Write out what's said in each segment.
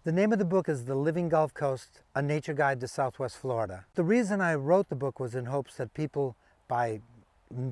The name of the book is The Living Gulf Coast, A Nature Guide to Southwest Florida. The reason I wrote the book was in hopes that people, by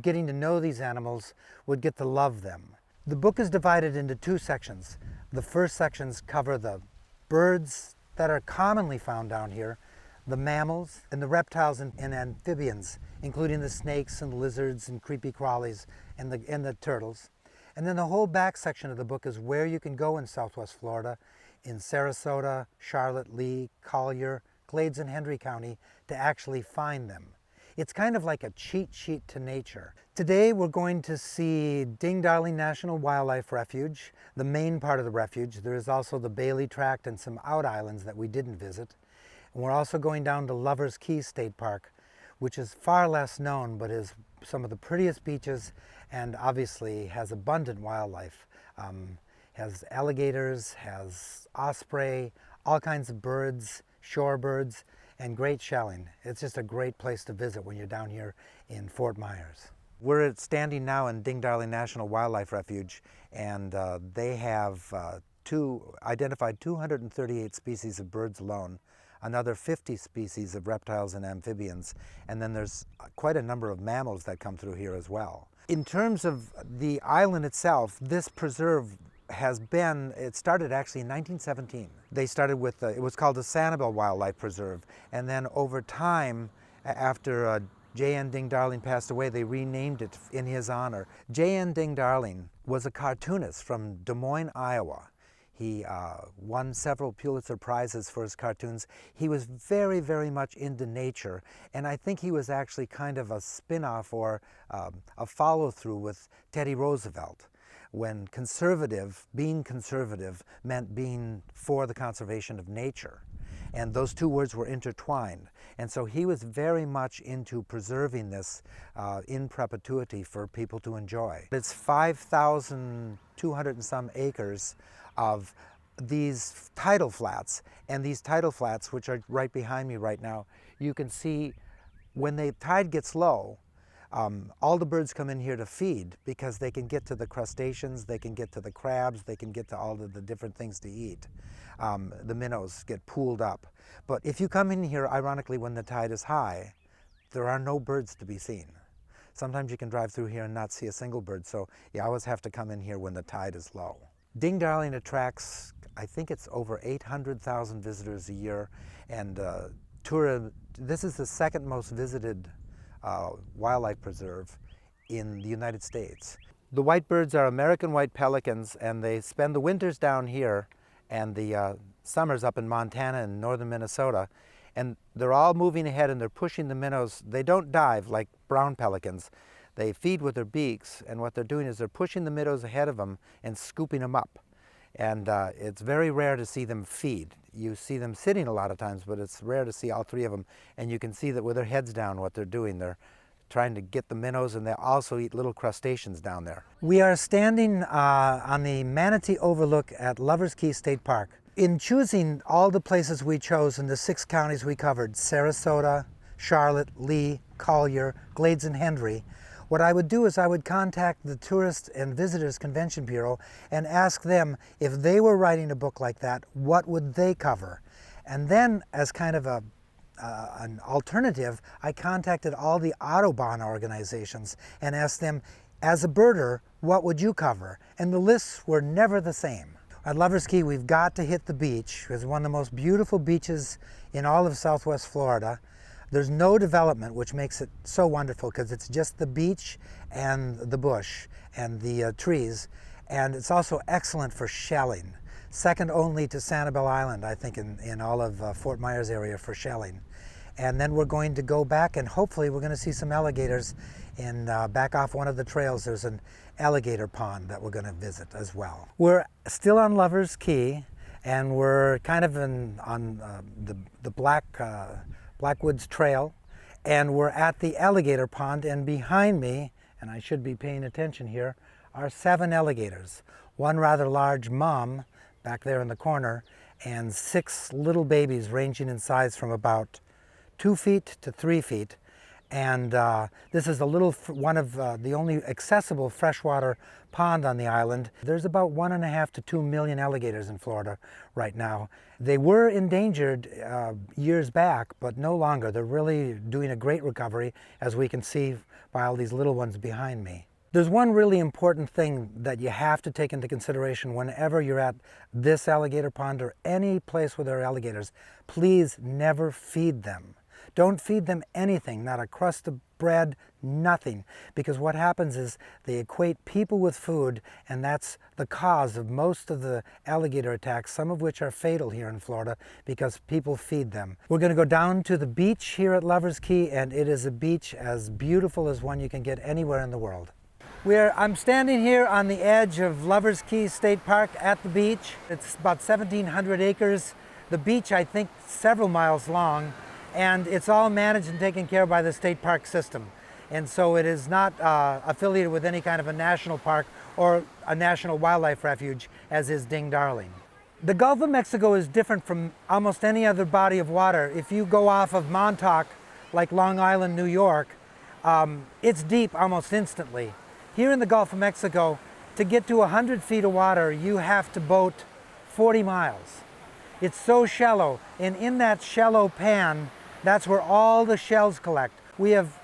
getting to know these animals, would get to love them. The book is divided into two sections. The first sections cover the birds that are commonly found down here, the mammals and the reptiles and amphibians, including the snakes and lizards and creepy crawlies and the turtles. And then the whole back section of the book is where you can go in Southwest Florida, in Sarasota, Charlotte, Lee, Collier, Glades, and Hendry County, to actually find them. It's kind of like a cheat sheet to nature. Today we're going to see Ding Darling National Wildlife Refuge, the main part of the refuge. There is also the Bailey Tract and some out islands that we didn't visit. And we're also going down to Lover's Key State Park, which is far less known, but is some of the prettiest beaches and obviously has abundant wildlife. Has alligators, has osprey, all kinds of birds, shorebirds, and great shelling. It's just a great place to visit when you're down here in Fort Myers. We're standing now in Ding Darling National Wildlife Refuge, and they have identified 238 species of birds alone, another 50 species of reptiles and amphibians, and then there's quite a number of mammals that come through here as well. In terms of the island itself, this preserve it started actually in 1917. They started with, it was called the Sanibel Wildlife Preserve, and then over time, after J.N. Ding Darling passed away, they renamed it in his honor. J.N. Ding Darling was a cartoonist from Des Moines, Iowa. He won several Pulitzer Prizes for his cartoons. He was very, very much into nature, and I think he was actually kind of a spin-off or a follow-through with Teddy Roosevelt, when being conservative meant being for the conservation of nature. And those two words were intertwined. And so he was very much into preserving this in perpetuity for people to enjoy. It's 5,200 and some acres of these tidal flats. And these tidal flats, which are right behind me right now, you can see when the tide gets low, all the birds come in here to feed because they can get to the crustaceans, they can get to the crabs, they can get to all of the different things to eat. The minnows get pooled up. But if you come in here, ironically, when the tide is high, there are no birds to be seen. Sometimes you can drive through here and not see a single bird, so you always have to come in here when the tide is low. Ding Darling attracts, I think it's over 800,000 visitors a year, and this is the second most visited wildlife preserve in the United States. The white birds are American white pelicans, and they spend the winters down here and the summers up in Montana and northern Minnesota, and they're all moving ahead and they're pushing the minnows. They don't dive like brown pelicans. They feed with their beaks, and what they're doing is they're pushing the minnows ahead of them and scooping them up. And it's very rare to see them feed. You see them sitting a lot of times, but it's rare to see all three of them. And you can see that with their heads down what they're doing. They're trying to get the minnows, and they also eat little crustaceans down there. We are standing on the Manatee Overlook at Lover's Key State Park. In choosing all the places we chose in the 6 counties we covered, Sarasota, Charlotte, Lee, Collier, Glades, and Hendry, what I would do is I would contact the Tourist and Visitors Convention Bureau and ask them if they were writing a book like that, what would they cover? And then, as kind of an alternative, I contacted all the Audubon organizations and asked them, as a birder, what would you cover? And the lists were never the same. At Lover's Key, we've got to hit the beach. It's one of the most beautiful beaches in all of Southwest Florida. There's no development, which makes it so wonderful because it's just the beach and the bush and the trees. And it's also excellent for shelling. Second only to Sanibel Island, I think, in all of Fort Myers area for shelling. And then we're going to go back, and hopefully we're going to see some alligators back off one of the trails. There's an alligator pond that we're going to visit as well. We're still on Lover's Key, and we're kind of on the Blackwoods Trail, and we're at the alligator pond, and behind me, and I should be paying attention here, are 7 alligators. One rather large mom back there in the corner, and 6 little babies ranging in size from about 2 feet to 3 feet. And this is a little, one of the only accessible freshwater pond on the island. There's about 1.5 to 2 million alligators in Florida right now. They were endangered years back, but no longer. They're really doing a great recovery, as we can see by all these little ones behind me. There's one really important thing that you have to take into consideration whenever you're at this alligator pond or any place where there are alligators. Please never feed them. Don't feed them anything, not a crust of bread, nothing. Because what happens is they equate people with food, and that's the cause of most of the alligator attacks, some of which are fatal here in Florida because people feed them. We're going to go down to the beach here at Lover's Key, and it is a beach as beautiful as one you can get anywhere in the world. I'm standing here on the edge of Lover's Key State Park at the beach. It's about 1,700 acres. The beach, I think, several miles long. And it's all managed and taken care of by the state park system. And so it is not affiliated with any kind of a national park or a national wildlife refuge, as is Ding Darling. The Gulf of Mexico is different from almost any other body of water. If you go off of Montauk, like Long Island, New York, it's deep almost instantly. Here in the Gulf of Mexico, to get to 100 feet of water, you have to boat 40 miles. It's so shallow, and in that shallow pan, that's where all the shells collect. We have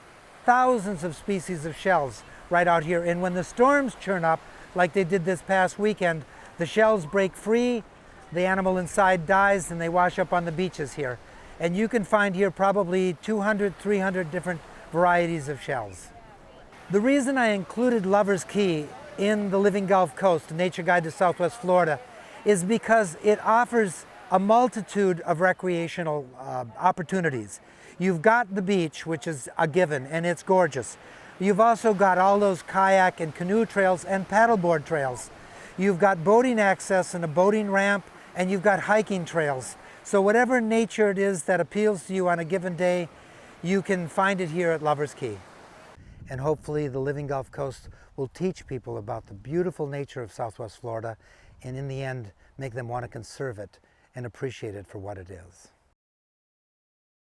thousands of species of shells right out here, and when the storms churn up, like they did this past weekend, the shells break free, the animal inside dies, and they wash up on the beaches here. And you can find here probably 200, 300 different varieties of shells. The reason I included Lover's Key in the Living Gulf Coast, a nature guide to Southwest Florida, is because it offers a multitude of recreational opportunities. You've got the beach, which is a given, and it's gorgeous. You've also got all those kayak and canoe trails and paddleboard trails. You've got boating access and a boating ramp, and you've got hiking trails. So whatever nature it is that appeals to you on a given day, you can find it here at Lover's Key. And hopefully the Living Gulf Coast will teach people about the beautiful nature of Southwest Florida, and in the end, make them want to conserve it and appreciate it for what it is.